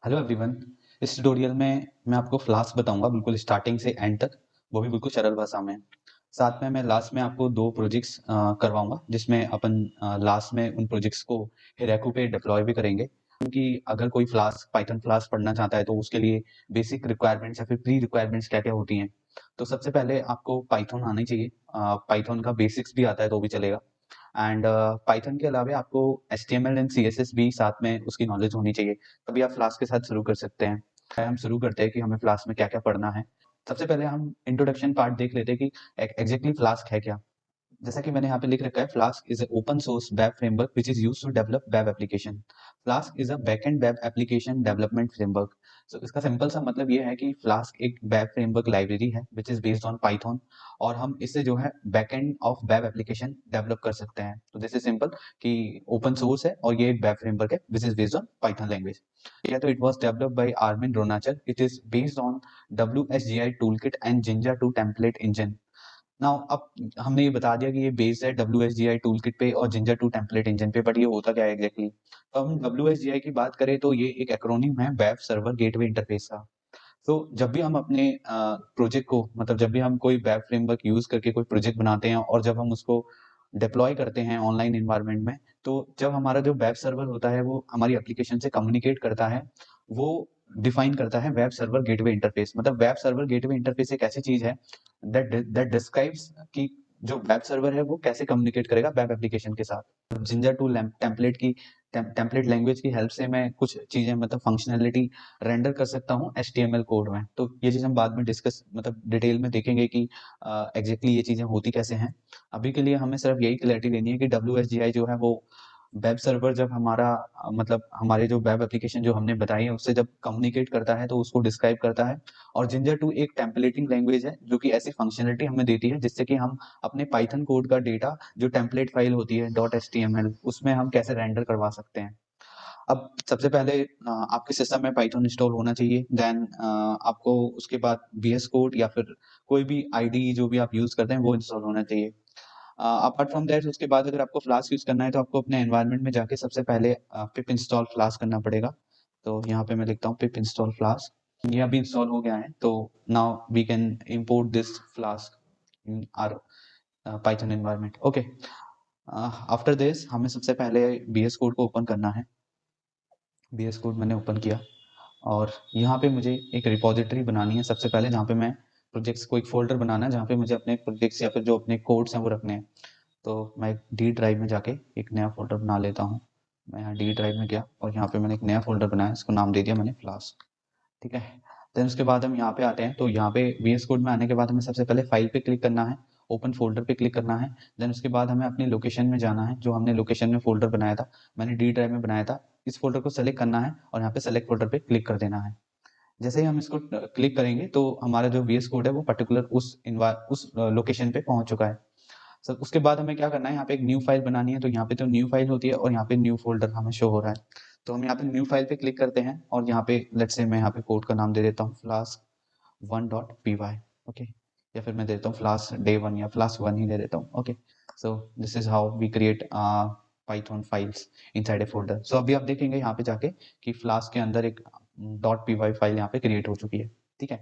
Hello everyone. इस tutorial में मैं आपको फ्लास्क बताऊंगा बिल्कुल स्टार्टिंग से एंड तक, वो भी बिल्कुल सरल भाषा में। साथ में मैं लास्ट में आपको दो प्रोजेक्ट्स करवाऊंगा जिसमें अपन लास्ट में उन प्रोजेक्ट्स को हेराकू पे डिप्लॉय भी करेंगे, क्योंकि अगर कोई फ्लास्क पाइथन फ्लास्क पढ़ना चाहता है तो उसके लिए बेसिक रिक्वायरमेंट्स या फिर प्री रिक्वायरमेंट्स क्या क्या होती हैं। तो सबसे पहले आपको पाइथन आना ही चाहिए। पाइथन का बेसिक्स भी आता है तो भी चलेगा। एंड पाइथन के अलावा आपको HTML एंड CSS भी साथ में उसकी नॉलेज होनी चाहिए, तभी आप फ्लास्क के साथ शुरू कर सकते हैं। हम शुरू करते हैं कि हमें फ्लास्क में क्या क्या पढ़ना है। सबसे पहले हम इंट्रोडक्शन पार्ट देख लेते हैं कि एग्जैक्टली फ्लास्क है क्या। जैसा कि मैंने यहाँ पे लिख रखा है, Flask is open source web framework which is used to develop web application. Flask is a backend web application development framework. So इसका सिंपल सा मतलब ये है कि फ्लास्क एक वेब फ्रेमवर्क लाइब्रेरी है which is based on Python, और हम इससे जो है backend of web application develop कर सकते हैं। तो दिस इज सिंपल कि ओपन सोर्स है और ये एक वेब फ्रेमवर्क है which is based on Python language. या तो it was developed by Armin Ronacher. It is based on WSGI toolkit and Jinja 2 template engine. Now अब हमने ये बता दिया कि ये बेस्ड है WSGI टूलकिट पे और जिंजर 2 टेम्पलेट इंजन पे, बट ये होता क्या है एग्जैक्टली। तो हम WSGI की बात करें तो ये एक एक्रोनिम है वेब सर्वर गेटवे इंटरफेस का। तो जब भी हम अपने प्रोजेक्ट को, मतलब जब भी हम कोई वेब फ्रेमवर्क यूज करके कोई प्रोजेक्ट बनाते हैं और जब हम उसको डिप्लॉय करते हैं ऑनलाइन एनवायरनमेंट में, तो जब हमारा जो वेब सर्वर होता है वो हमारी एप्लीकेशन से कम्युनिकेट करता है, वो डिफाइन करता है वेब सर्वर गेटवे इंटरफेस। मतलब वेब सर्वर गेटवे इंटरफेस एक ऐसी चीज है दैट दैट डिस्क्राइब्स कि जो वेब सर्वर है वो कैसे कम्युनिकेट करेगा वेब एप्लीकेशन के साथ। जिंजर टू टेम्पलेट की टेम्पलेट लैंग्वेज की हेल्प से मैं कुछ चीजें, मतलब फंक्शनैलिटी रेंडर कर सकता हूँ HTML कोड में। तो ये चीज हम बाद में डिस्कस, मतलब डिटेल में देखेंगे कि एग्जैक्टली ये चीजें होती कैसे हैं। अभी के लिए हमें सिर्फ यही क्लैरिटी लेनी है कि WSGI जो है वो वेब सर्वर जब हमारा मतलब हमारे जो वेब एप्लीकेशन जो हमने बताई है उससे जब कम्युनिकेट करता है तो उसको डिस्क्राइब करता है। और जिंजर 2 एक टेम्पलेटिंग लैंग्वेज है जो कि ऐसी फंक्शनलिटी हमें देती है जिससे कि हम अपने पाइथन कोड का डेटा जो टेम्पलेट फाइल होती है .html उसमें हम कैसे रेंडर करवा सकते हैं। अब सबसे पहले आपके सिस्टम में पाइथन इंस्टॉल होना चाहिए। देन आपको उसके बाद VS कोड या फिर कोई भी IDE जो भी आप यूज करते हैं वो इंस्टॉल होना चाहिए। अपार्ट फ्रॉम दैट उसके बाद अगर आपको फ्लास्क यूज करना है तो आपको अपने एनवायरनमेंट में जाके सबसे पहले पिप इंस्टॉल फ्लास्क करना पड़ेगा। तो यहाँ पे मैं लिखता हूँ पिप इंस्टॉल फ्लास्क। ये अभी इंस्टॉल हो गया है, तो now we can import this flask in our python environment. Okay, after this हमें सबसे पहले VS कोड को ओपन करना है। VS कोड मैंने ओपन किया और यहाँ पे मुझे एक रिपॉजिटरी बनानी है सबसे पहले, जहाँ पे मैं प्रोजेक्ट्स को एक फोल्डर बनाना है जहाँ पे मुझे अपने प्रोजेक्ट्स या फिर जो अपने कोड्स हैं वो रखने हैं। तो मैं डी ड्राइव में जाके एक नया फोल्डर बना लेता हूँ। मैं यहाँ डी ड्राइव में गया और यहाँ पे मैंने एक नया फोल्डर बनाया, इसको नाम दे दिया मैंने फ्लास्क। ठीक है। देन उसके बाद हम यहाँ पे आते हैं, तो यहाँ पे VS कोड में आने के बाद हमें सबसे पहले फाइल पे क्लिक करना है, ओपन फोल्डर पे क्लिक करना है। देन उसके बाद हमें अपनी लोकेशन में जाना है, जो हमने लोकेशन में फोल्डर बनाया था, मैंने डी ड्राइव में बनाया था, इस फोल्डर को सेलेक्ट करना है और यहाँ पे सेलेक्ट फोल्डर पे क्लिक कर देना है। जैसे ही हम इसको क्लिक करेंगे तो हमारा जो VS कोड है वो पर्टिकुलर उस लोकेशन पे पहुंच चुका है। सर उसके बाद हमें क्या करना है, यहाँ पे एक न्यू फाइल बनानी है। तो यहाँ पे तो न्यू फाइल होती है और यहाँ पे न्यू फोल्डर हमें शो हो रहा है। तो हम यहाँ पे न्यू फाइल पे क्लिक करते हैं और यहाँ पे लेट्स से मैं यहाँ पे कोड का नाम दे देता हूँ flask1.py। ओके, या फिर मैं देता हूँ flask day1 या flask1 ही दे देता हूँ। Okay, so this is how we create Python files inside a folder. So अभी आप देखेंगे यहाँ पे जाके कि फ्लास्क के अंदर एक .py फाइल यहाँ पे क्रिएट हो चुकी है। ठीक है।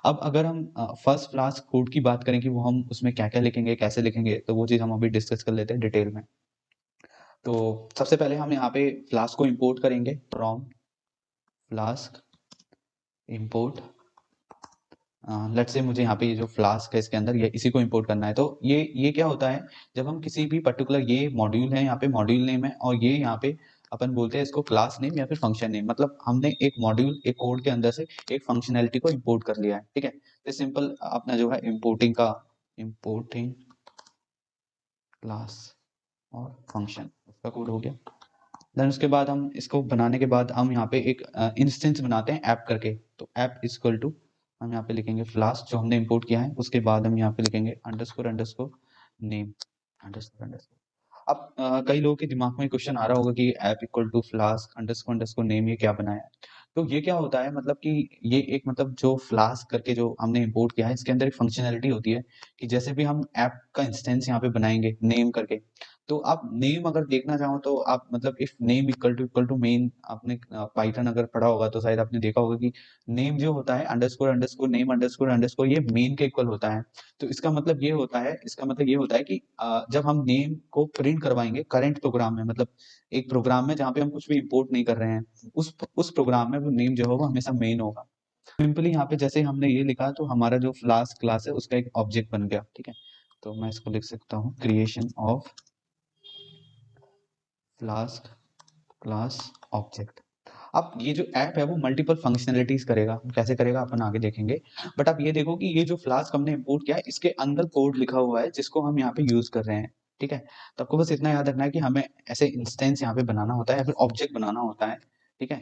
अब अगर हम फर्स्ट फ्लास्क कोड की बात करें कि वो हम उसमें क्या क्या लिखेंगे, कैसे लिखेंगे, तो वो चीज़ हम अभी डिस्कस कर लेते हैं डिटेल में। तो सबसे पहले हम यहाँ पे फ्लास्क को इंपोर्ट करेंगे from flask import. Let's say मुझे यहाँ पे ये जो फ्लास्क है इसके अंदर ये इसी को इंपोर्ट करना है। तो ये क्या होता है, जब हम किसी भी पर्टिकुलर, ये मॉड्यूल है, यहाँ पे मॉड्यूल नेम है और ये यहाँ पे अपन बोलते हैं इसको क्लास नेम या फिर फंक्शन नेम। मतलब हमने एक मॉड्यूल, एक कोड के अंदर से एक फंक्शनैलिटी को इंपोर्ट कर लिया है। ठीक है, तो सिंपल अपना जो है इंपोर्टिंग क्लास और फंक्शन, उसका कोड हो गया। देन उसके बाद हम इसको बनाने के बाद हम यहाँ पे एक इंस्टेंस बनाते हैं ऐप करके। तो ऐप इज इक्वल टू, हम यहाँ पे लिखेंगे फ्लास्क जो हमने इंपोर्ट किया है, उसके बाद हम यहाँ पे लिखेंगे underscore underscore name underscore underscore. अब कई लोगों के दिमाग में क्वेश्चन आ रहा होगा कि app equal to flask underscore underscore name ये क्या बनाया है। तो ये क्या होता है, मतलब कि ये एक, मतलब जो फ्लास्क करके जो हमने इंपोर्ट किया है इसके अंदर एक फंक्शनैलिटी होती है कि जैसे भी हम ऐप का इंस्टेंस यहाँ पे बनाएंगे नेम करके, तो आप नेम अगर देखना चाहो तो आप मतलब if name equal to main, आपने पाइथन अगर पढ़ा होगा तो शायद आपने देखा होगा कि नेम जो होता है underscore underscore name underscore underscore ये मेन के इक्वल होता है। तो इसका मतलब ये होता है, इसका मतलब ये होता है कि जब हम नेम को प्रिंट करवाएंगे करंट प्रोग्राम में, मतलब एक प्रोग्राम में जहाँ पे हम कुछ भी इंपोर्ट नहीं कर रहे हैं, उस प्रोग्राम में वो नेम जो होगा हमेशा मेन होगा। सिंपली यहाँ पे जैसे हमने ये लिखा तो हमारा जो फ्लास्क क्लास है उसका एक ऑब्जेक्ट बन गया, ठीक है। तो मैं इसको लिख सकता हूँ creation of flask class object. अब ये जो ऐप है वो मल्टीपल फंक्शनलिटीज करेगा, कैसे करेगा अपन आगे देखेंगे। बट आप ये देखो कि ये जो फ्लास्क हमने इंपोर्ट किया है इसके अंदर कोड लिखा हुआ है जिसको हम यहाँ पे यूज कर रहे हैं, ठीक है। तो आपको बस इतना याद रखना है कि हमें ऐसे इंस्टेंस यहाँ पे बनाना होता है या फिर ऑब्जेक्ट बनाना होता है, ठीक है।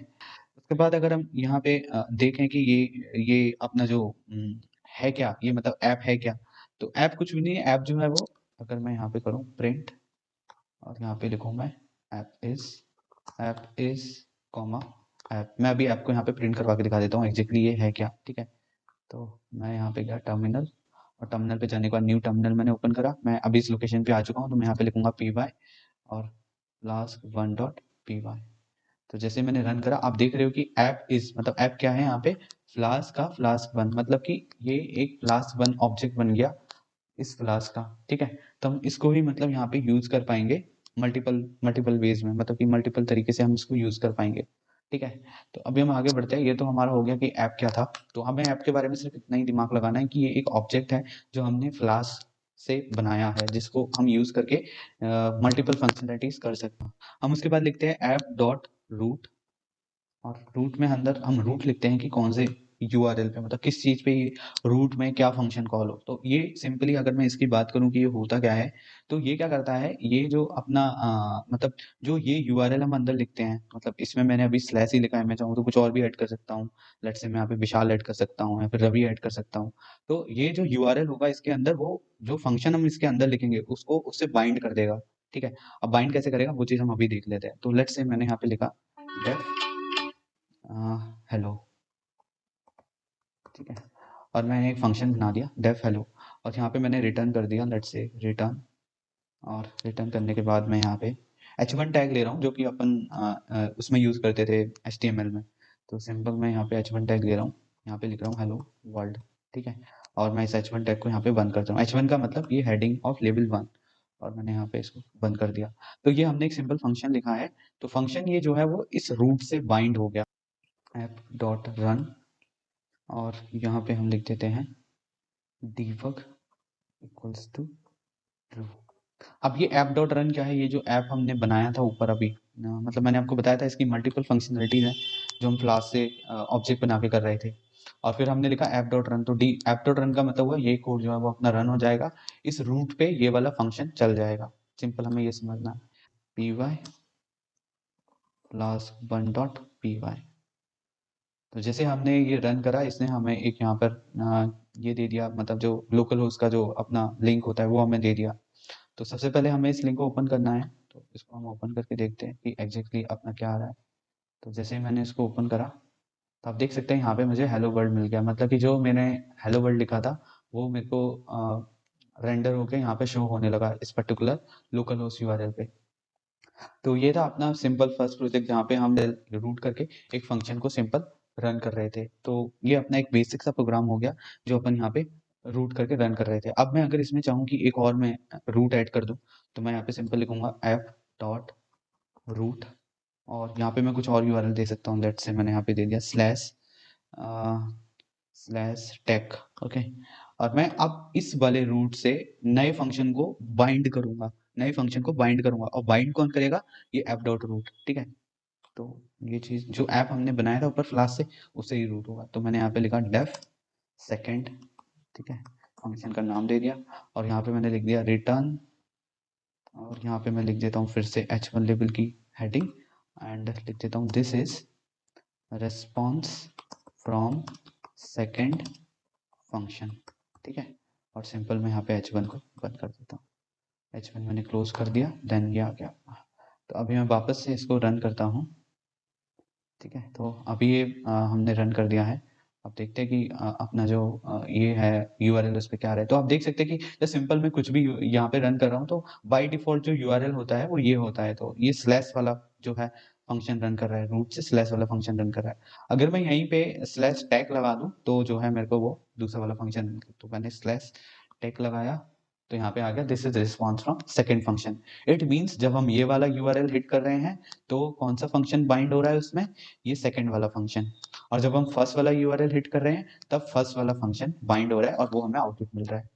उसके बाद अगर हम यहाँ पे देखें कि ये अपना जो है क्या, ये मतलब ऐप है क्या, तो ऐप कुछ भी नहीं है। ऐप जो है वो, अगर मैं यहाँ पे करूँ प्रिंट और यहाँ पे लिखूँ मैं ऐप इज कॉमा ऐप, मैं अभी ऐप को यहाँ पे प्रिंट करवा के दिखा देता हूँ एग्जैक्टली ये है क्या, ठीक है। तो मैं यहाँ पे गया टर्मिनल, और टर्मिनल पे जाने के बाद न्यू टर्मिनल मैंने ओपन करा। मैं अभी इस लोकेशन पे आ चुका हूँ, तो मैं यहाँ पे लिखूंगा py और लास्ट वन डॉट py। तो जैसे मैंने रन करा आप देख रहे हो कि ऐप इज मतलब ऐप क्या है यहाँ पे, फ्लास्क का फ्लास्क वन, मतलब कि ये एक फ्लास्क वन ऑब्जेक्ट बन गया इस फ्लास्क का, ठीक है। तो हम इसको भी मतलब यहाँ पे यूज कर पाएंगे मल्टीपल मल्टीपल वेज में, मतलब कि मल्टीपल तरीके से हम इसको यूज कर पाएंगे, ठीक है। तो अभी हम आगे बढ़ते हैं। ये तो हमारा हो गया कि ऐप क्या था। तो हमें ऐप के बारे में सिर्फ इतना ही दिमाग लगाना है कि ये एक ऑब्जेक्ट है जो हमने फ्लास्क से बनाया है, जिसको हम यूज करके मल्टीपल फंक्शनलिटीज कर सकते हैं। हम उसके बाद लिखते हैं ऐप डॉट रूट, और रूट में अंदर हम रूट लिखते हैं कि कौन से यूआरएल पे, मतलब किस चीज पे रूट में क्या फंक्शन कॉल हो। तो ये सिंपली अगर मैं इसकी बात करूं कि ये होता क्या है, तो ये क्या करता है, ये जो अपना मतलब जो ये यूआरएल हम अंदर लिखते हैं, मतलब इसमें मैंने अभी स्लैश ही लिखा है, मैं चाहूँ तो कुछ और भी ऐड कर सकता हूँ। लेट्स से मैं यहाँ पे विशाल ऐड कर सकता हूँ या फिर रवि ऐड कर सकता हूँ। तो ये जो यूआरएल होगा इसके अंदर, वो जो फंक्शन हम इसके अंदर लिखेंगे उसको उससे बाइंड कर देगा, ठीक है। अब बाइंड कैसे करेगा वो चीज हम अभी देख लेते हैं। तो लेट्स से मैंने यहाँ पे लिखा डेफ हेलो, ठीक है। और मैंने एक फंक्शन बना दिया डेफ हेलो, और यहाँ पे मैंने रिटर्न कर दिया लेट्स से रिटर्न। और रिटर्न करने के बाद मैं यहाँ पे h1 टैग ले रहा हूँ जो कि अपन उसमें यूज़ करते थे HTML में। तो सिंपल मैं यहाँ पे h1 टैग ले रहा हूँ, यहाँ पे लिख रहा हूँ हेलो वर्ल्ड, ठीक है। और मैं इस h1 टैग को यहाँ पे बंद करता हूँ। h1 का मतलब ये हेडिंग ऑफ लेवल 1, और मैंने यहाँ पे इसको बंद कर दिया। तो ये हमने एक सिंपल फंक्शन लिखा है। तो फंक्शन ये जो है वो इस रूट से बाइंड हो गया, ऐप डॉट रन, और यहाँ पे हम लिख देते हैं debug इक्वल्स टू ट्रू। अब ये ऐप डॉट रन क्या है, ये जो ऐप हमने बनाया था ऊपर अभी, मतलब मैंने आपको बताया था इसकी मल्टीपल फंक्शनलिटीज हैं जो हम क्लास से ऑब्जेक्ट बना के कर रहे थे। और फिर हमने लिखा ऐप डॉट रन, तो डी ऐप डॉट रन का मतलब हुआ ये कोड जो है वो अपना रन हो जाएगा, इस रूट पे ये वाला फंक्शन चल जाएगा। सिंपल हमें ये समझना है, P Y plus one dot P Y. तो जैसे हमने ये रन करा, इसने हमें एक यहाँ पर ये दे दिया, मतलब जो लोकल होस्ट का जो अपना लिंक होता है वो हमें दे दिया। तो सबसे पहले हमें इस लिंक को ओपन करना है, तो इसको हम ओपन करके देखते हैं कि एग्जैक्टली अपना क्या आ रहा है। तो जैसे ही मैंने इसको ओपन करा तो आप देख सकते हैं यहाँ पे मुझे हेलो वर्ल्ड मिल गया, मतलब कि जो मैंने हेलो वर्ल्ड लिखा था वो मेरे को रेंडर होके यहाँ पे शो होने लगा इस पर्टिकुलर लोकल होस्ट यूआरएल पे। तो ये था अपना सिंपल फर्स्ट प्रोजेक्ट जहाँ पे हम रूट करके एक फंक्शन को सिंपल रन कर रहे थे। तो ये अपना एक बेसिक सा प्रोग्राम हो गया जो अपन यहाँ पे रूट करके रन कर रहे थे। अब मैं अगर इसमें चाहूँ कि एक और मैं रूट ऐड कर दूं, तो मैं यहाँ पे सिंपल लिखूंगा ऐप डॉट रूट, और यहाँ पे मैं कुछ और यूआरएल दे सकता हूँ। लेट्स से मैंने यहाँ पे दे दिया स्लैश टेक, ओके। और मैं अब इस वाले रूट से नए फंक्शन को बाइंड करूंगा, नए फंक्शन को बाइंड करूंगा, और बाइंड कौन करेगा, ये ऐप डॉट रूट, ठीक है। तो ये चीज जो ऐप हमने बनाया था ऊपर क्लास से, उससे ही रूट होगा। तो मैंने यहाँ पे लिखा डेफ सेकेंड, ठीक है, फंक्शन का नाम दे दिया, और यहाँ पे मैंने लिख दिया रिटर्न, और यहाँ पे मैं लिख देता हूँ फिर से h1 लेवल की हेडिंग, एंड लिख देता हूँ this is response from second function, ठीक है। और सिंपल मैं यहाँ पे h1 को बंद कर देता हूँ। h1 मैंने क्लोज कर दिया, देन ये आ गया। तो अभी मैं वापस से इसको रन करता हूँ, ठीक है। तो अभी ये हमने रन कर दिया है, आप देखते हैं कि अपना जो ये है यूआरएल उस पे क्या आ रहा है। तो आप देख सकते हैं कि जब सिंपल मैं कुछ भी यहाँ पे रन कर रहा हूँ तो बाय डिफ़ॉल्ट जो यूआरएल होता है वो ये होता है। तो ये स्लैश वाला जो है फंक्शन रन कर रहा है, रूट से स्लैश वाला फंक्शन रन कर रहा है। अगर मैं यहीं पे स्लैश टैग लगा दूँ तो जो है मेरे को वो दूसरा वाला फंक्शन, तो मैंने स्लैश टैग लगाया तो यहाँ पे आ गया this is response from second function. It means जब हम ये वाला यूआरएल हिट कर रहे हैं तो कौन सा फंक्शन बाइंड हो रहा है उसमें, ये सेकंड वाला फंक्शन। और जब हम फर्स्ट वाला यूआरएल हिट कर रहे हैं तब फर्स्ट वाला फंक्शन बाइंड हो रहा है और वो हमें आउटपुट मिल रहा है।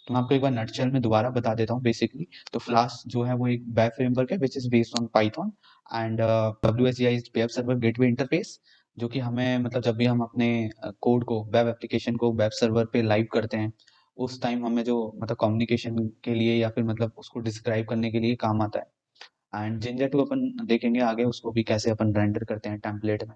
तो मैं आपको एक बार नटशेल में दोबारा बता देता हूँ बेसिकली। तो फ्लास्क जो है वो एक वेब फ्रेमवर्क है which is based on Python and WSGI is web server gateway interface, जो कि हमें मतलब जब भी हम अपने कोड को, वेब एप्लीकेशन को वेब सर्वर पे लाइव करते हैं उस टाइम हमें जो मतलब कम्युनिकेशन के लिए या फिर मतलब उसको डिस्क्राइब करने के लिए काम आता है। एंड जिंजर 2 अपन देखेंगे आगे उसको भी कैसे अपन रेंडर करते हैं टेम्पलेट में।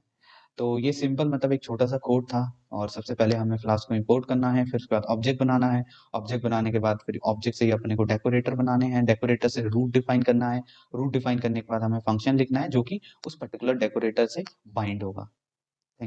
तो ये सिंपल मतलब एक छोटा-सा कोड था और सबसे पहले हमें फ्लास्क को इंपोर्ट करना है, फिर उसके बाद ऑब्जेक्ट बनाना है। ऑब्जेक्ट बनाने के बाद फिर ऑब्जेक्ट से ही अपने को डेकोरेटर बनाने हैं, डेकोरेटर से रूट डिफाइन करना है, रूट डिफाइन करने के बाद हमें फंक्शन लिखना है जो कि उस पर्टिकुलर डेकोरेटर से बाइंड होगा।